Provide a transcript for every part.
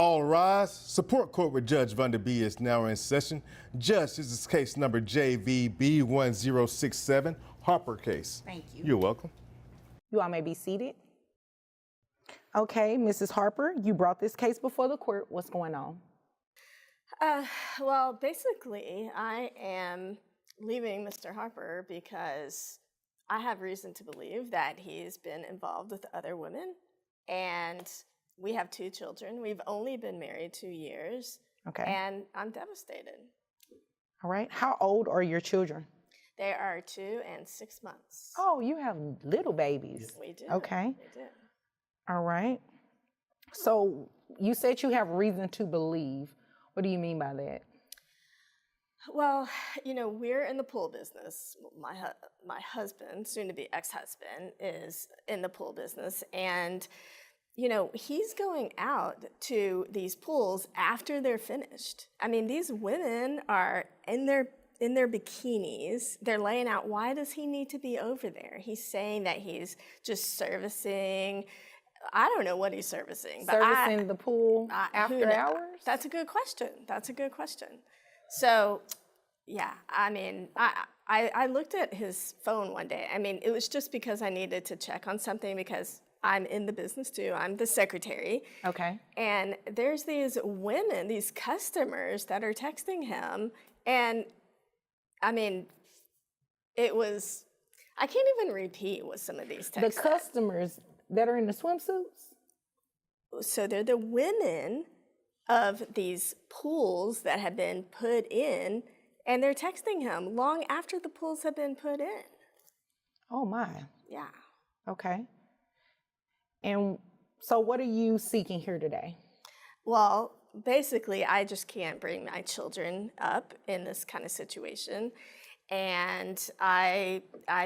All rise. Support court with Judge Vonda B is now in session. Judge, this is case number JVB 1067, Harper case. Thank you. You're welcome. You all may be seated. Okay, Mrs. Harper, you brought this case before the court. What's going on? Well, basically, I am leaving Mr. Harper because I have reason to believe that he's been involved with other women, and we have 2 children. We've only been married 2 years, Okay. and I'm devastated. All right. How old are your children? They are 2 and 6 months. Oh, you have little babies. We do. Okay. We do. All right. So you said you have reason to believe. What do you mean by that? Well, you know, we're in the pool business. My husband, soon to be ex-husband, is in the pool business, and you know, he's going out to these pools after they're finished. I mean, these women are in their bikinis. They're laying out. Why does he need to be over there? He's saying that he's just servicing. I don't know what he's servicing. Servicing the pool after hours? That's a good question. That's a good question. So, yeah, I mean, I looked at his phone one day. I mean, it was just because I needed to check on something because I'm in the business too. I'm the secretary. Okay. And there's these women, these customers that are texting him. And I mean, I can't even repeat what some of these texts The customers that are in the swimsuits? So they're the women of these pools that have been put in, and they're texting him long after the pools have been put in. Oh my. Yeah. Okay. And so what are you seeking here today? Well, basically, I just can't bring my children up in this kind of situation. And I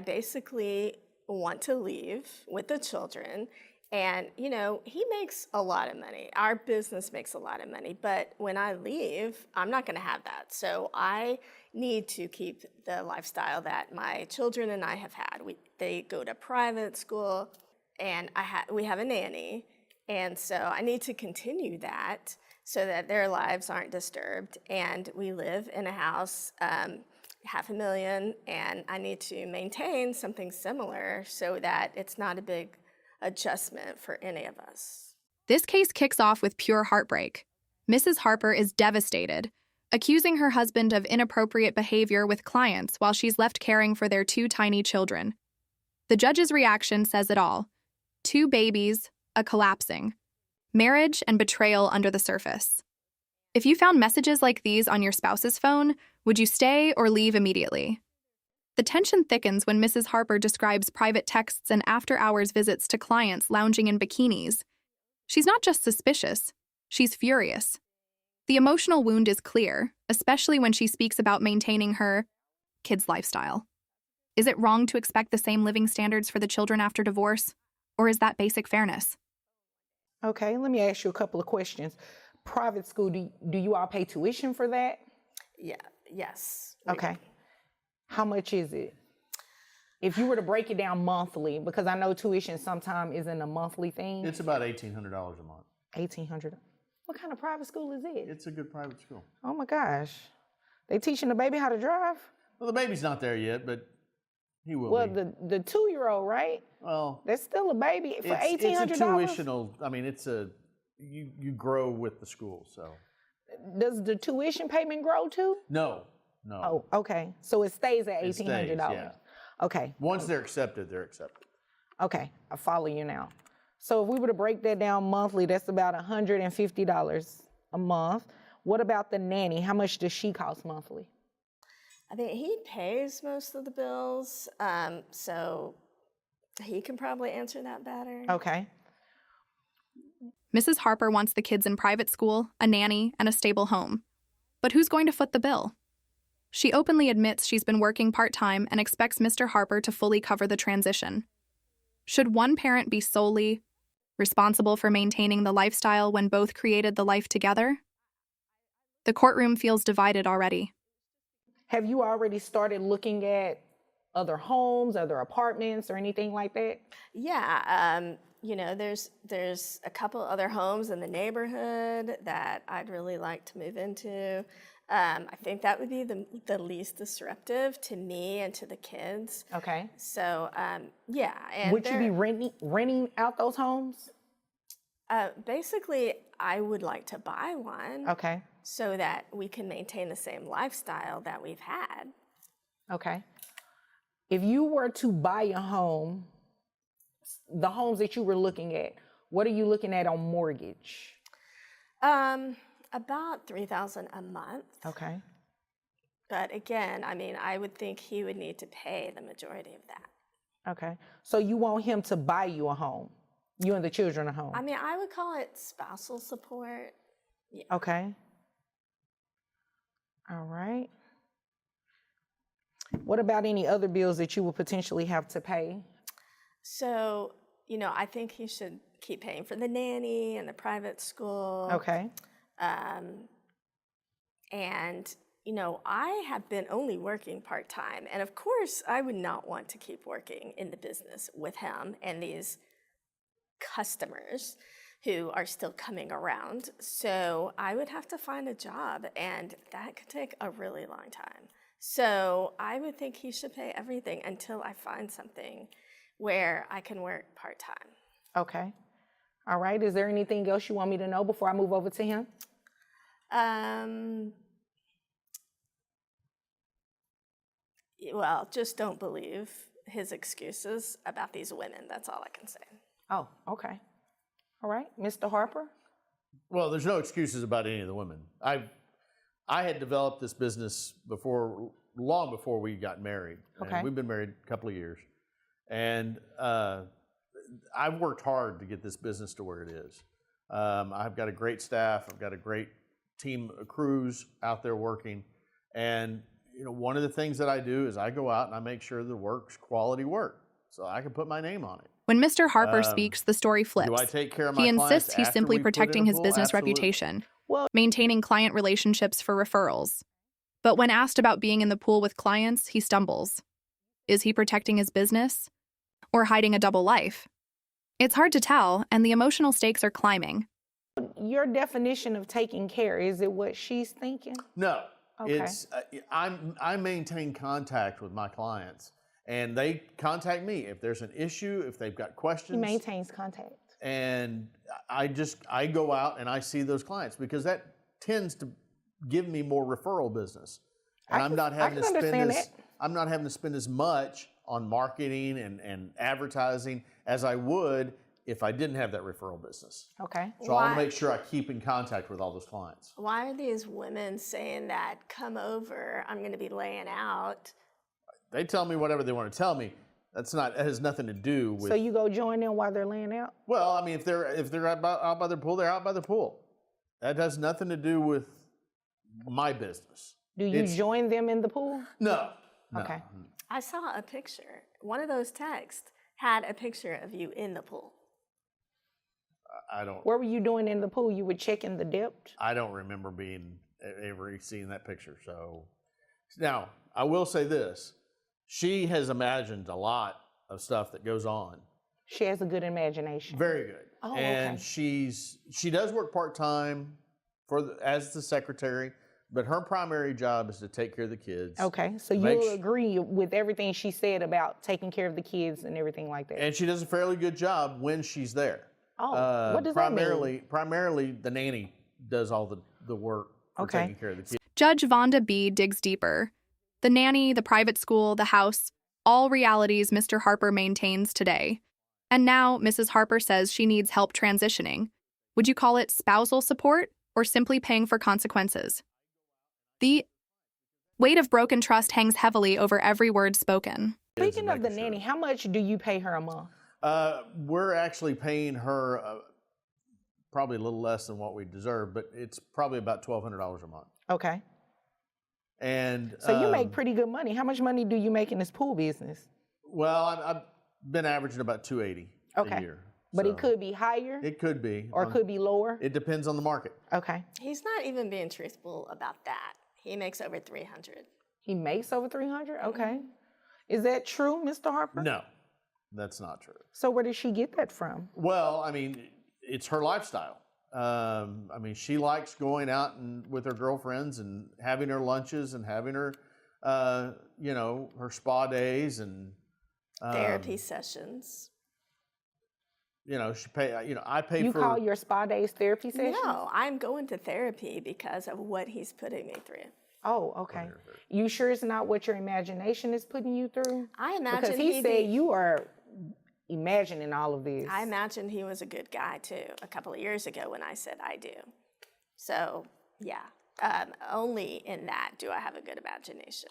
basically want to leave with the children. And, you know, he makes a lot of money. Our business makes a lot of money. But when I leave, I'm not going to have that. So I need to keep the lifestyle that my children and I have had. They go to private school, and we have a nanny. And so I need to continue that so that their lives aren't disturbed. And we live in a house, $500,000, and I need to maintain something similar so that it's not a big adjustment for any of us. This case kicks off with pure heartbreak. Mrs. Harper is devastated, accusing her husband of inappropriate behavior with clients while she's left caring for their 2 tiny children. The judge's reaction says it all. 2 babies, a collapsing. Marriage and betrayal under the surface. If you found messages like these on your spouse's phone, would you stay or leave immediately? The tension thickens when Mrs. Harper describes private texts and after-hours visits to clients lounging in bikinis. She's not just suspicious, she's furious. The emotional wound is clear, especially when she speaks about maintaining her kids' lifestyle. Is it wrong to expect the same living standards for the children after divorce? Or is that basic fairness? Okay, let me ask you a couple of questions. Private school, do you all pay tuition for that? Yeah. Yes. Okay. How much is it? If you were to break it down monthly, because I know tuition sometimes isn't a monthly thing. It's about $1,800 a month. $1,800. What kind of private school is it? It's a good private school. Oh my gosh. They teaching the baby how to drive? Well, the baby's not there yet, but he will Well, be. the 2-year-old, right? Well, That's still a baby for $1,800. It's a tuitional, I mean, you grow with the school, so. Does the tuition payment grow too? No. Oh, okay. So it stays at It $1,800. stays, yeah. Okay. Once they're accepted, they're accepted. Okay, I follow you now. So if we were to break that down monthly, that's about $150 a month. What about the nanny? How much does she cost monthly? I mean, he pays most of the bills, so he can probably answer that better. Okay. Mrs. Harper wants the kids in private school, a nanny, and a stable home. But who's going to foot the bill? She openly admits she's been working part-time and expects Mr. Harper to fully cover the transition. Should one parent be solely responsible for maintaining the lifestyle when both created the life together? The courtroom feels divided already. Have you already started looking at other homes, other apartments, or anything like that? Yeah, you know, there's a couple other homes in the neighborhood that I'd really like to move into. I think that would be the least disruptive to me and to the kids. Okay. So, yeah. And Would you be renting out those homes? basically, I would like to buy one Okay. so that we can maintain the same lifestyle that we've had. Okay. If you were to buy a home, the homes that you were looking at, what are you looking at on mortgage? About $3,000 a month. Okay. But again, I mean, I would think he would need to pay the majority of that. Okay. So you want him to buy you a home, you and the children a home? I mean, I would call it spousal support. Yeah. Okay. All right. What about any other bills that you would potentially have to pay? So, you know, I think he should keep paying for the nanny and the private school. Okay. And, you know, I have been only working part-time. And of course, I would not want to keep working in the business with him and these customers who are still coming around. So I would have to find a job, and that could take a really long time. So I would think he should pay everything until I find something where I can work part-time. Okay. All right. Is there anything else you want me to know before I move over to him? Well, just don't believe his excuses about these women. That's all I can say. Oh, okay. All right. Mr. Harper? Well, there's no excuses about any of the women. I had developed this business long before we got married. Okay. And we've been married a couple of years. And I've worked hard to get this business to where it is. I've got a great staff. I've got a great team of crews out there working. And you know, one of the things that I do is I go out and I make sure the work's quality work, so I can put my name on it. When Mr. Harper speaks, the story flips. Do I take care of my He clients insists he's after simply we put in protecting a his pool? business Absolutely. reputation, Well, maintaining client relationships for referrals. But when asked about being in the pool with clients, he stumbles. Is he protecting his business or hiding a double life? It's hard to tell, and the emotional stakes are climbing. your definition of taking care, is it what she's thinking? No, Okay. it's I maintain contact with my clients, and they contact me if there's an issue, if they've got He questions. maintains contact. And I go out and I see those clients because that tends to give me more referral business. And I'm not having to spend as much on marketing and advertising as I would if I didn't have that referral business. Okay. So I want to make sure I keep in contact with all those clients. Why are these women saying that, come over, I'm going to be laying out? They tell me whatever they want to tell me. That has nothing to do with. So you go join them while they're laying out? Well, I mean, if they're out by the pool, they're out by the pool. That has nothing to do with my business. Do you join them in the pool? No. Okay. I saw a picture. One of those texts had a picture of you in the pool. I don't. What were you doing in the pool? You were checking the depth? I don't remember ever seeing that picture. So now I will say this: she has imagined a lot of stuff that goes on. She has a good imagination. Very good. Oh, and okay. she does work part-time as the secretary, but her primary job is to take care of the kids. Okay, so you'll agree with everything she said about taking care of the kids and everything like that. And she does a fairly good job when she's there. Oh, what does that mean? Primarily, the nanny does all the work for taking care of the kids. Judge Vonda B digs deeper. The nanny, the private school, the house, all realities Mr. Harper maintains today. And now Mrs. Harper says she needs help transitioning. Would you call it spousal support or simply paying for consequences? The weight of broken trust hangs heavily over every word spoken. Speaking of the nanny, how much do you pay her a month? We're actually paying her probably a little less than what we deserve, but it's probably about $1,200 a month. Okay. And so you make pretty good money. How much money do you make in this pool business? Well, I've been averaging about $280 a year. But it could be higher? It could be. Or it could be lower? It depends on the market. Okay. He's not even being truthful about that. He makes over $300. He makes over $300? Okay. Is that true, Mr. Harper? No. That's not true. So where did she get that from? Well, I mean, it's her lifestyle. I mean, she likes going out and with her girlfriends and having her lunches and having her, you know, her spa days and Therapy sessions. You know, I pay You for. call your spa days therapy sessions? No, I'm going to therapy because of what he's putting me through. Oh, okay. You sure it's not what your imagination is putting you through? I imagine Because he said you are imagining all of this. I imagine he was a good guy too a couple of years ago when I said I do. So yeah, only in that do I have a good imagination.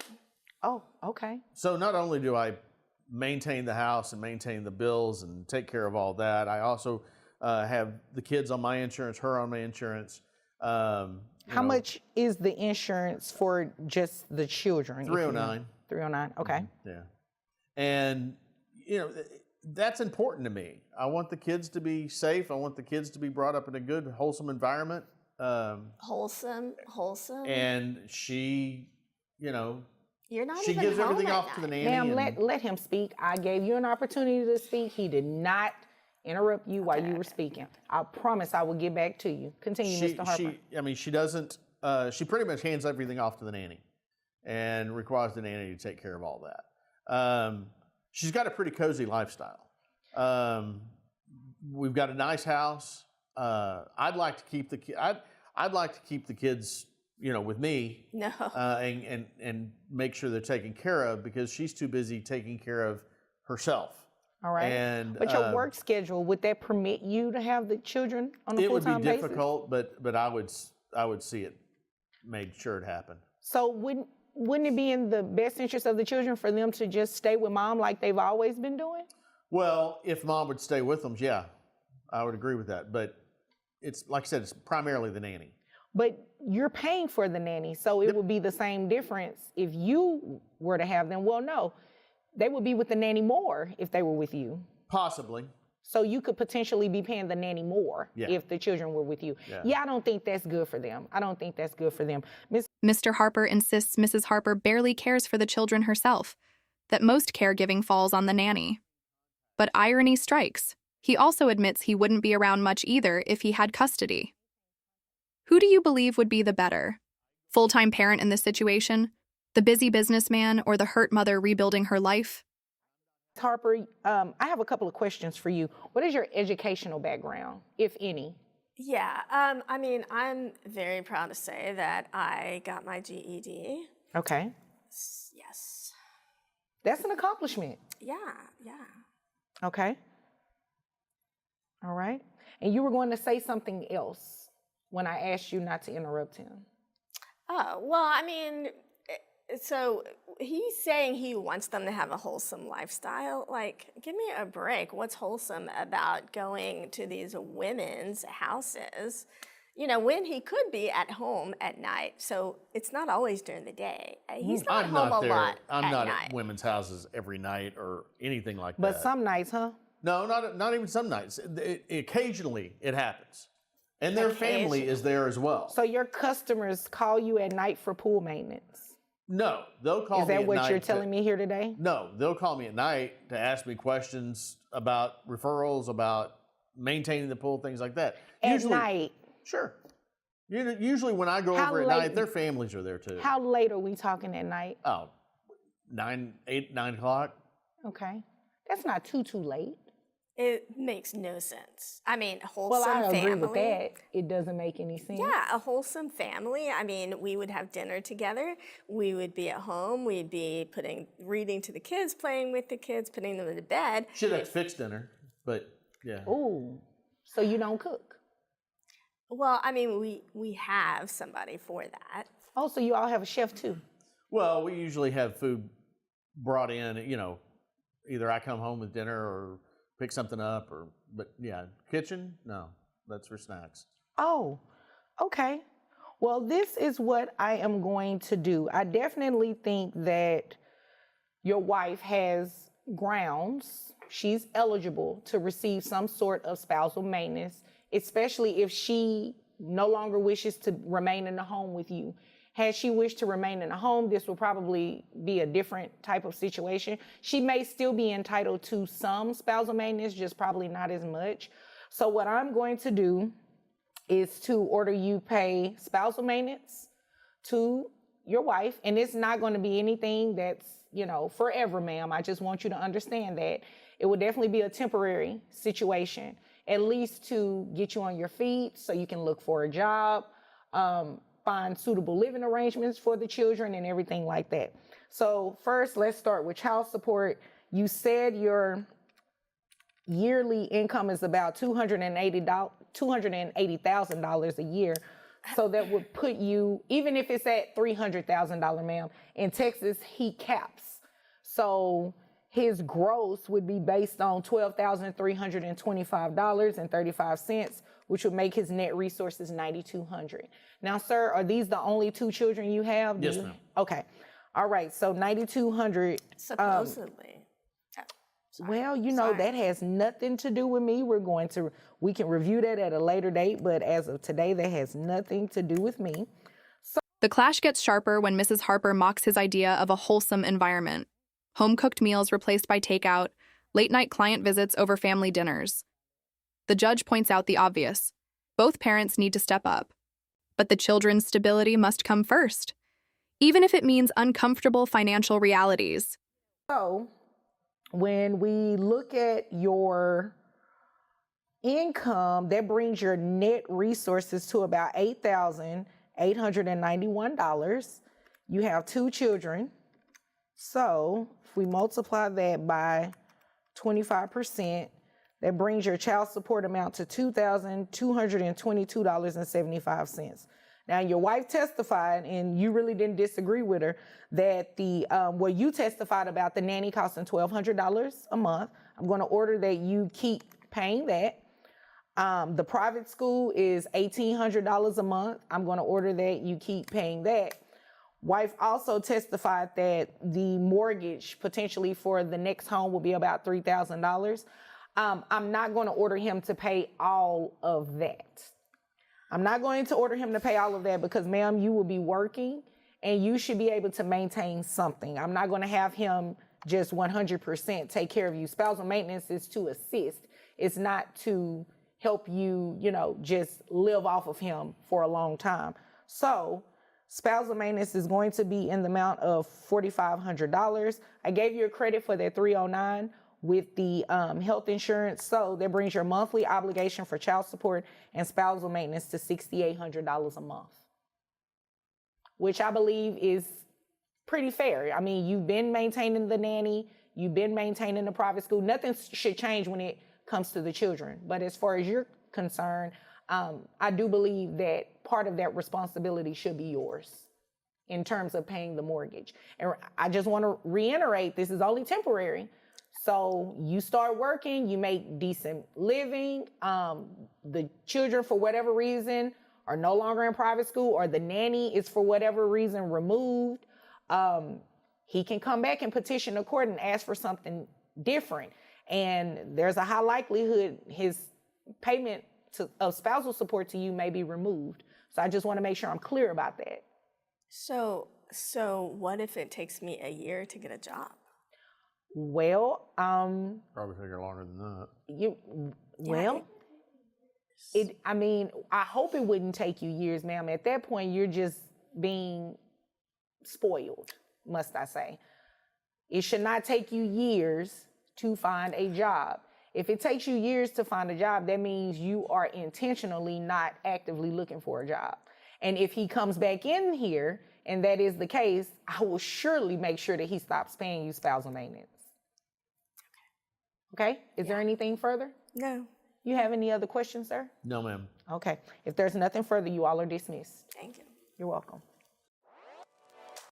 Oh, okay. So not only do I maintain the house and maintain the bills and take care of all that, I also have the kids on my insurance, her on my insurance. How much is the insurance for just the children? $309. $309, okay. Yeah. And, you know, that's important to me. I want the kids to be safe. I want the kids to be brought up in a good, wholesome environment. Wholesome. And she, you know, You're not she even gives home everything at off to the night. nanny. Ma'am, let him speak. I gave you an opportunity to speak. He did not interrupt you while you were speaking. I promise I will get back to you. Continue, Mr. Harper. She doesn't, she pretty much hands everything off to the nanny and requires the nanny to take care of all that. She's got a pretty cozy lifestyle. We've got a nice house. I'd like to keep I'd like to keep the kids, you know, with me. No. And make sure they're taken care of because she's too busy taking care of herself. All right. And, but your work schedule, would that permit you to have the children on a full-time basis? It would be difficult, but I would see it made sure it happened. So wouldn't it be in the best interest of the children for them to just stay with mom like they've always been doing? Well, if mom would stay with them, yeah, I would agree with that. But it's like I said, it's primarily the nanny. But you're paying for the nanny, so it would be the same difference if you were to have them. Well, no, they would be with the nanny more if they were with you. Possibly. So you could potentially be paying the nanny more if the children were with you. Yeah, I don't think that's good for them. I don't think that's good for them. Mr. Harper insists Mrs. Harper barely cares for the children herself, that most caregiving falls on the nanny. But irony strikes. He also admits he wouldn't be around much either if he had custody. Who do you believe would be the better? Full-time parent in this situation? The busy businessman or the hurt mother rebuilding her life? Harper, I have a couple of questions for you. What is your educational background, if any? Yeah, I mean, I'm very proud to say that I got my GED. Okay. Yes. That's an accomplishment. Yeah. Okay. All right. And you were going to say something else when I asked you not to interrupt him. Oh, well, I mean, so he's saying he wants them to have a wholesome lifestyle. Like, give me a break. What's wholesome about going to these women's houses, you know, when he could be at home at night? So it's not always during the day. He's not home a lot I'm at not night. at women's houses every night or anything like that. But some nights, huh? No, not even some nights. Occasionally it happens. And their family is there as well. So your customers call you at night for pool maintenance? No, they'll call me at night. Is that what you're telling me here today? No, they'll call me at night to ask me questions about referrals, about maintaining the pool, things like that. At night? Sure. Usually when I go over at night, their families are there too. How late are we talking at night? Oh, 9 o'clock. Okay. That's not too late. It makes no sense. I mean, a wholesome Well, I family. agree with that. It doesn't make any sense. Yeah, a wholesome family. I mean, we would have dinner together. We would be at home. We'd be reading to the kids, playing with the kids, putting them to bed. Should have fixed dinner, but yeah. Ooh, so you don't cook? Well, I mean, we have somebody for that. Oh, so you all have a chef too? Well, we usually have food brought in, you know, either I come home with dinner or pick something up, but yeah, kitchen, no, that's for snacks. Oh, okay. Well, this is what I am going to do. I definitely think that your wife has grounds. She's eligible to receive some sort of spousal maintenance, especially if she no longer wishes to remain in the home with you. Had she wished to remain in the home, this will probably be a different type of situation. She may still be entitled to some spousal maintenance, just probably not as much. So what I'm going to do is to order you pay spousal maintenance to your wife, and it's not going to be anything that's, forever, ma'am. I just want you to understand that. It will definitely be a temporary situation, at least to get you on your feet so you can look for a job, find suitable living arrangements for the children and everything like that. So first, let's start with child support. You said your yearly income is about $280,000 a year. So that would put you, even if it's at $300,000, ma'am, in Texas, he caps. So his gross would be based on $12,325.35, which would make his net resources $9,200. Now, sir, are these the only 2 children you have? Yes, ma'am. Okay. All right. So $9,200. Supposedly. Well, that has nothing to do with me. We can review that at a later date, but as of today, that has nothing to do with me. The clash gets sharper when Mrs. Harper mocks his idea of a wholesome environment. Home-cooked meals replaced by takeout, late-night client visits over family dinners. The judge points out the obvious. Both parents need to step up. But the children's stability must come first, even if it means uncomfortable financial realities. So, when we look at your income, that brings your net resources to about $8,891. You have 2 children. So if we multiply that by 25%, that brings your child support amount to $2,222.75. Now, your wife testified, and you really didn't disagree with her, that you testified about the nanny costing $1,200 a month. I'm going to order that you keep paying that. The private school is $1,800 a month. I'm going to order that you keep paying that. Wife also testified that the mortgage potentially for the next home will be about $3,000. I'm not going to order him to pay all of that. I'm not going to order him to pay all of that because, ma'am, you will be working and you should be able to maintain something. I'm not going to have him just 100% take care of you. Spousal maintenance is to assist. It's not to help you, just live off of him for a long time. So spousal maintenance is going to be in the amount of $4,500. I gave you a credit for that $309 with the health insurance. So that brings your monthly obligation for child support and spousal maintenance to $6,800 a month, which I believe is pretty fair. I mean, you've been maintaining the nanny, you've been maintaining the private school. Nothing should change when it comes to the children. But as far as you're concerned, I do believe that part of that responsibility should be yours in terms of paying the mortgage. And I just want to reiterate, this is only temporary. So you start working, you make decent living. The children, for whatever reason, are no longer in private school, or the nanny is for whatever reason removed. He can come back and petition the court and ask for something different. And there's a high likelihood his payment of spousal support to you may be removed. So I just want to make sure I'm clear about that. So what if it takes me a year to get a job? Well, Probably take her longer than that. I hope it wouldn't take you years, ma'am. At that point, you're just being spoiled, must I say. It should not take you years to find a job. If it takes you years to find a job, that means you are intentionally not actively looking for a job. And if he comes back in here, and that is the case, I will surely make sure that he stops paying you spousal maintenance. Okay? Is there anything further? No. You have any other questions, sir? No, ma'am. Okay. If there's nothing further, you all are dismissed. Thank you. You're welcome.